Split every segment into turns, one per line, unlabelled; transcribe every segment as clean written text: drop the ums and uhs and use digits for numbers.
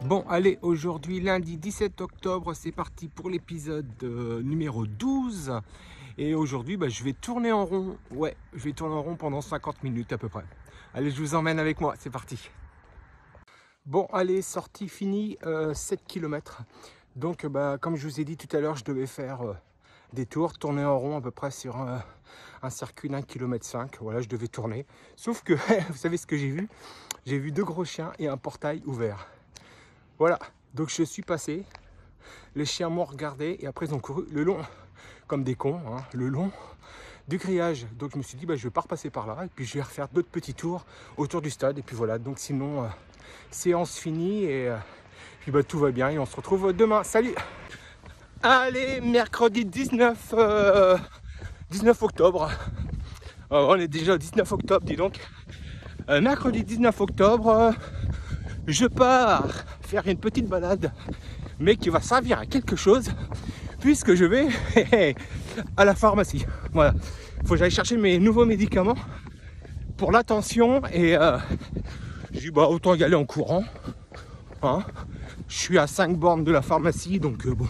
Bon, allez, aujourd'hui, lundi 17 octobre, c'est parti pour l'épisode numéro 12. Et aujourd'hui, je vais tourner en rond. Ouais, je vais tourner en rond pendant 50 minutes à peu près. Allez, je vous emmène avec moi, c'est parti. Bon, allez, sortie finie, 7 km. Donc, comme je vous ai dit tout à l'heure, je devais faire des tours, tourner en rond à peu près sur un circuit d'1,5 km. Voilà, je devais tourner. Sauf que, vous savez ce que j'ai vu? J'ai vu 2 gros chiens et un portail ouvert. Voilà, donc je suis passé, les chiens m'ont regardé et après ils ont couru le long, comme des cons, hein, le long du grillage. Donc je me suis dit, je vais pas repasser par là et puis je vais refaire d'autres petits tours autour du stade. Et puis voilà, donc sinon, séance finie et puis tout va bien et on se retrouve demain. Salut! Allez, mercredi 19 octobre. On est déjà au 19 octobre, dis donc. Mercredi 19 octobre, je pars faire une petite balade, mais qui va servir à quelque chose, puisque je vais à la pharmacie. Voilà, il faut que j'aille chercher mes nouveaux médicaments pour la tension, et je dis autant y aller en courant. Hein. Je suis à 5 bornes de la pharmacie, donc bon,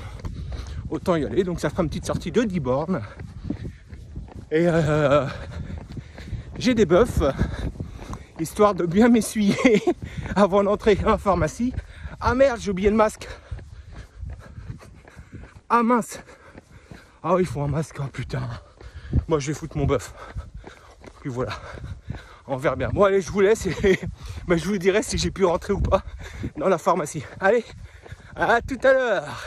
autant y aller. Donc ça fera une petite sortie de 10 bornes. Et j'ai des bœufs, histoire de bien m'essuyer avant d'entrer dans la pharmacie. Ah merde, j'ai oublié le masque. Ah mince. Ah oui, il faut un masque, oh putain. Moi je vais foutre mon bœuf. Puis voilà, on verra bien. Bon allez, je vous laisse et je vous dirai si j'ai pu rentrer ou pas dans la pharmacie. Allez, à tout à l'heure.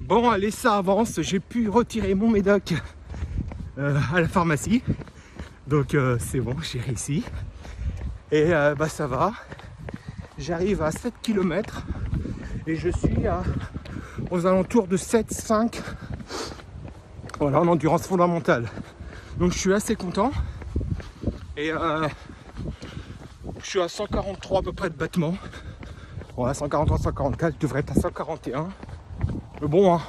Bon allez, ça avance, j'ai pu retirer mon médoc à la pharmacie. Donc c'est bon, j'ai réussi. Et ça va. J'arrive à 7 km et je suis aux alentours de 7-5. Voilà, en endurance fondamentale. Donc je suis assez content. Et je suis à 143 à peu près de battements. Voilà, 143, 144, je devrais être à 141. Mais bon, hein,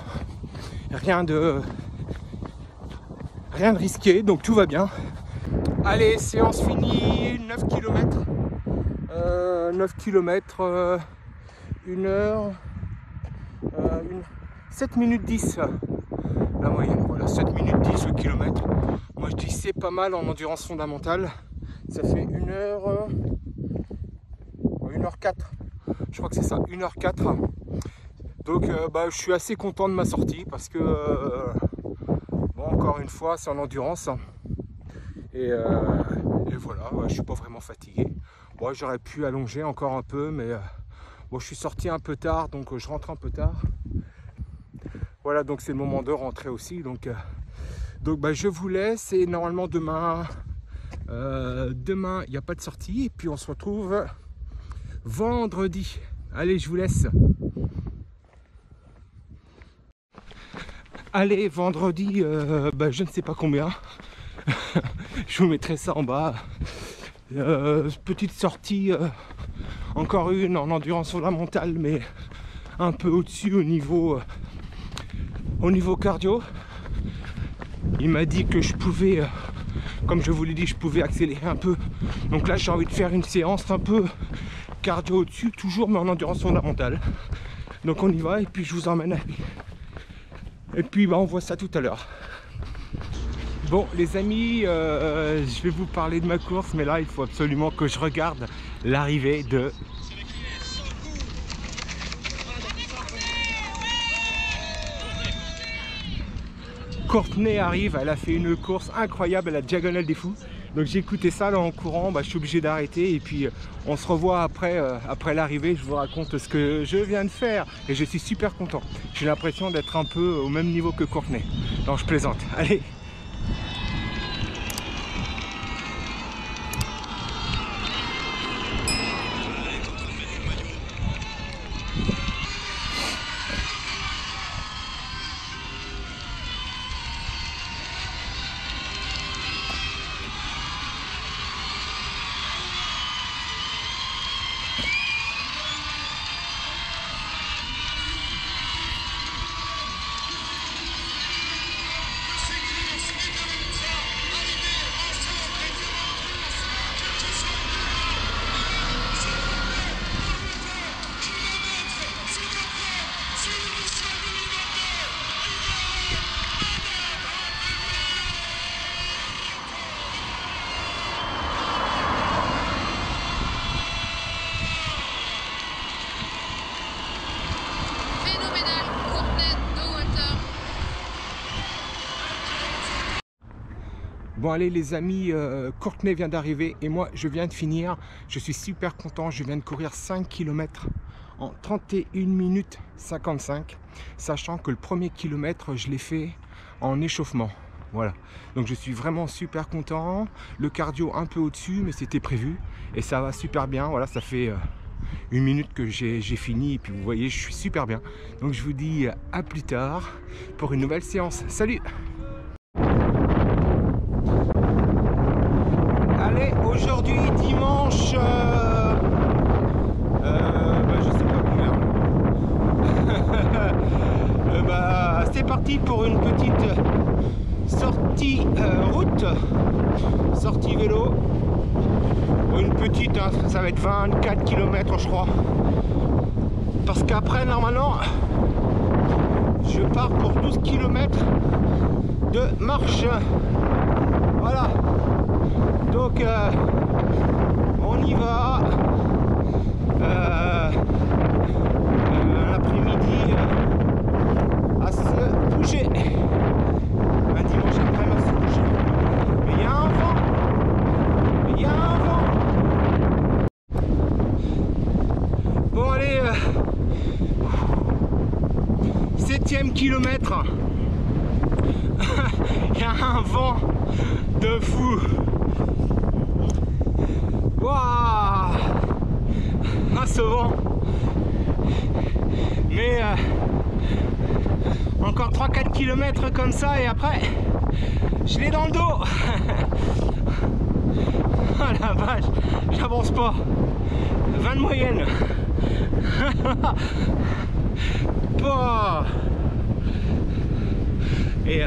rien de risqué, donc tout va bien. Allez, séance finie, 9 km. 9 km, 1 heure, 7 minutes 10 la moyenne, voilà, 7 minutes 10 le kilomètre. Moi je dis c'est pas mal en endurance fondamentale, ça fait 1 heure, 1h04, je crois que c'est ça, 1h04. Donc je suis assez content de ma sortie parce que, bon, encore une fois, c'est en endurance. Et voilà, je suis pas vraiment fatigué. Bon, j'aurais pu allonger encore un peu, mais bon, je suis sorti un peu tard, donc je rentre un peu tard. Voilà, donc c'est le moment de rentrer aussi. Donc je vous laisse et normalement demain, il n'y a pas de sortie. Et puis on se retrouve vendredi. Allez, je vous laisse. Allez, vendredi, je ne sais pas combien. Je vous mettrai ça en bas. Petite sortie, encore une en endurance fondamentale, mais un peu au-dessus au niveau cardio. Il m'a dit que je pouvais, comme je vous l'ai dit, je pouvais accélérer un peu. Donc là, j'ai envie de faire une séance un peu cardio au-dessus, toujours mais en endurance fondamentale. Donc on y va et puis je vous emmène. Et puis on voit ça tout à l'heure. Bon les amis, je vais vous parler de ma course, mais là il faut absolument que je regarde l'arrivée de... Courtenay arrive, elle a fait une course incroyable à la Diagonale des Fous. Donc j'ai écouté ça là en courant, je suis obligé d'arrêter et puis on se revoit après, après l'arrivée, je vous raconte ce que je viens de faire et je suis super content. J'ai l'impression d'être un peu au même niveau que Courtenay. Non, je plaisante, allez. Bon allez les amis, Courtenay vient d'arriver et moi je viens de finir. Je suis super content, je viens de courir 5 km en 31 minutes 55. Sachant que le premier kilomètre je l'ai fait en échauffement. Voilà, donc je suis vraiment super content. Le cardio un peu au-dessus mais c'était prévu. Et ça va super bien, voilà, ça fait 1 minute que j'ai fini. Et puis vous voyez, je suis super bien. Donc je vous dis à plus tard pour une nouvelle séance. Salut! Allez, aujourd'hui dimanche, je sais pas combien. C'est parti pour une petite sortie route, sortie vélo. Une petite, hein, ça va être 24 km je crois. Parce qu'après normalement, je pars pour 12 km de marche. Voilà. Donc on y va l'après-midi à se bouger. Un dimanche après à se bouger. Mais il y a un vent. Il y a un vent. Bon allez, 7e kilomètre. Il y a un vent de fou. Waouh, ah, ce vent. Mais encore 3-4 km comme ça et après je l'ai dans le dos. Oh la vache, j'avance pas. 20 de moyenne. Oh. Et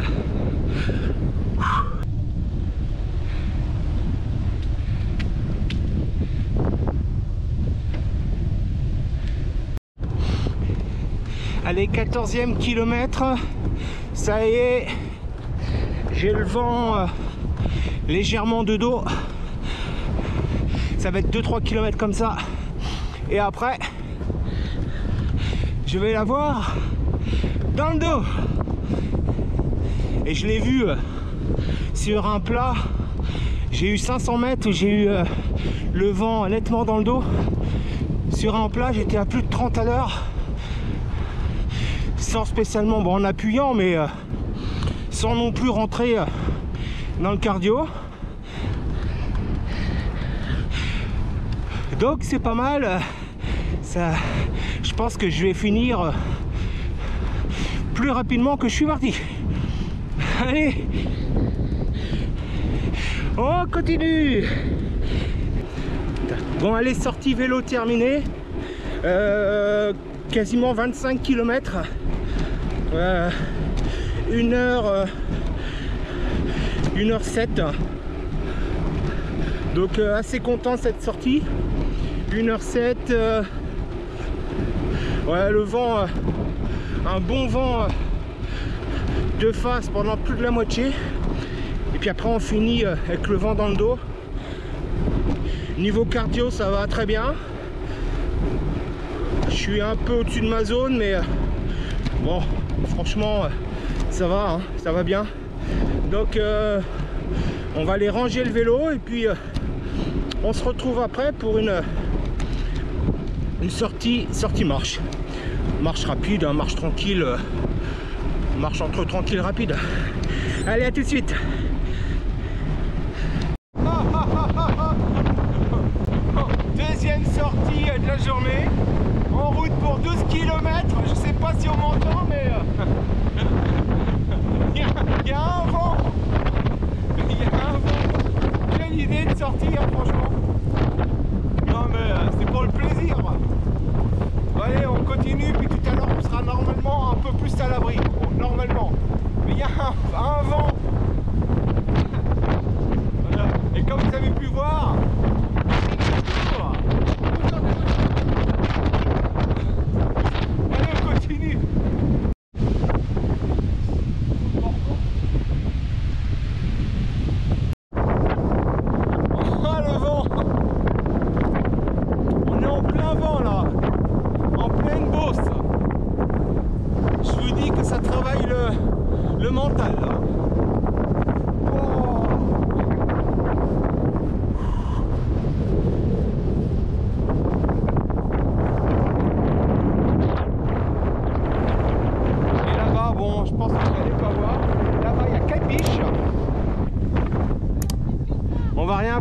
allez, 14e kilomètre, ça y est, j'ai le vent légèrement de dos. Ça va être 2-3 km comme ça. Et après, je vais l'avoir dans le dos. Et je l'ai vu sur un plat. J'ai eu 500 mètres où j'ai eu le vent nettement dans le dos. Sur un plat, j'étais à plus de 30 à l'heure. Sans spécialement, bon, en appuyant, mais sans non plus rentrer dans le cardio. Donc c'est pas mal. Ça, je pense que je vais finir plus rapidement que je suis parti. Allez, on continue. Bon allez, sortie vélo terminée. Quasiment 25 km. 1h07. Donc assez content de cette sortie. 1h07. Ouais, le vent, un bon vent de face pendant plus de la moitié. Et puis après on finit avec le vent dans le dos. Niveau cardio, ça va très bien. Je suis un peu au-dessus de ma zone, mais bon, franchement, ça va, hein, ça va bien. Donc, on va aller ranger le vélo et puis on se retrouve après pour une sortie marche. Marche rapide, hein, marche tranquille, marche entre tranquille rapide. Allez, à tout de suite. Deuxième sortie de la journée, en route pour 12 km. Je sais pas si on m'entend, mais il y a un vent. Il y a un vent. Quelle idée de sortir, franchement. Non mais c'est pour le plaisir. Allez, on continue, puis tout à l'heure on sera normalement un peu plus à l'abri. Bon, normalement. Mais il y a un vent. Voilà. Et comme vous avez pu voir, allez, on continue. Oh, le vent.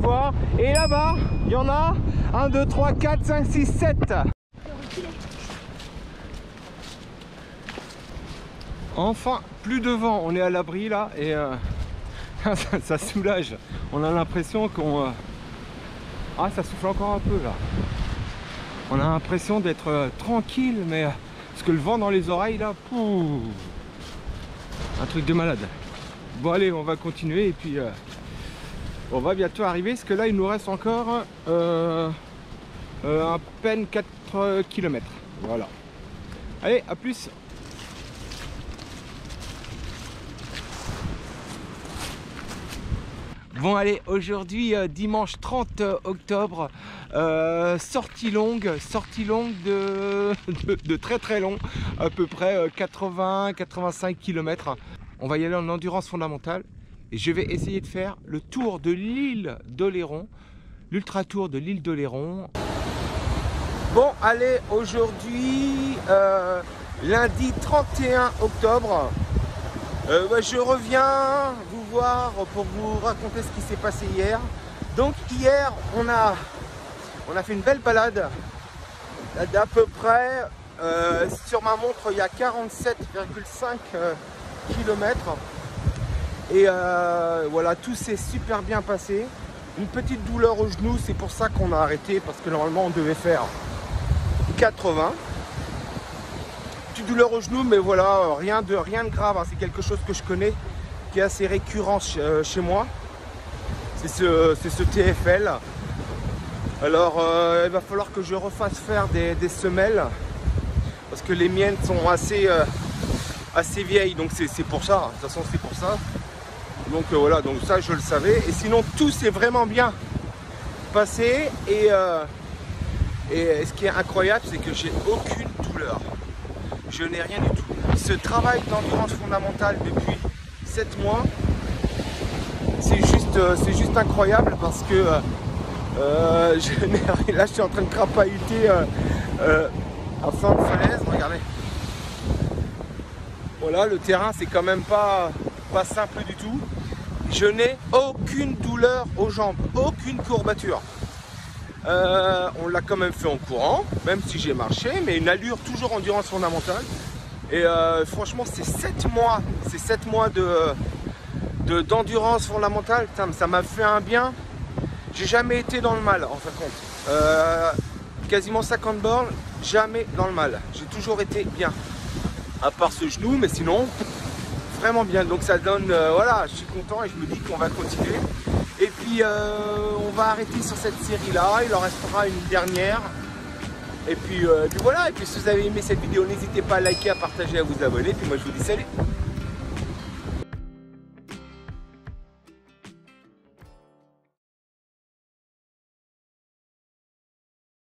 voir. Et là-bas, il y en a 1, 2, 3, 4, 5, 6, 7. Enfin, plus de vent, on est à l'abri là et ça soulage. On a l'impression qu'on... Ah, ça souffle encore un peu là. On a l'impression d'être tranquille, mais parce que le vent dans les oreilles là, pouh, un truc de malade. Bon allez, on va continuer et puis on va bientôt arriver, parce que là il nous reste encore à peine 4 km. Voilà. Allez, à plus. Bon allez, aujourd'hui dimanche 30 octobre, sortie longue de très très long, à peu près 80-85 km. On va y aller en endurance fondamentale et je vais essayer de faire le tour de l'île d'Oléron, l'ultra tour de l'île d'Oléron. Bon allez, aujourd'hui lundi 31 octobre, je reviens vous voir pour vous raconter ce qui s'est passé hier. Donc hier on a fait une belle balade d'à peu près sur ma montre il y a 47,5 km et voilà, tout s'est super bien passé. Une petite douleur au genou, c'est pour ça qu'on a arrêté, parce que normalement on devait faire 80. Petite douleur au genou, mais voilà, rien de grave, hein. C'est quelque chose que je connais, qui est assez récurrent chez moi. C'est ce TFL. Alors il va falloir que je refasse faire des semelles, parce que les miennes sont assez vieilles, donc c'est pour ça, de toute façon c'est pour ça. Donc voilà, donc ça je le savais. Et sinon tout s'est vraiment bien passé et ce qui est incroyable, c'est que j'ai aucune douleur. Je n'ai rien du tout. Ce travail d'endurance fondamentale depuis 7 mois, c'est juste incroyable, parce que là je suis en train de crapahuter à flanc de falaise, regardez. Voilà, le terrain c'est quand même pas simple du tout. Je n'ai aucune douleur aux jambes, aucune courbature. On l'a quand même fait en courant, même si j'ai marché, mais une allure toujours endurance fondamentale. Et franchement, c'est 7 mois, d'endurance fondamentale. Putain, ça m'a fait un bien. J'ai jamais été dans le mal, en fin de compte. Quasiment 50 bornes, jamais dans le mal. J'ai toujours été bien, à part ce genou, mais sinon vraiment bien. Donc ça donne, voilà, je suis content et je me dis qu'on va continuer. Et puis on va arrêter sur cette série là, il en restera une dernière. Et puis voilà, et puis si vous avez aimé cette vidéo, n'hésitez pas à liker, à partager, à vous abonner. Puis moi je vous dis salut.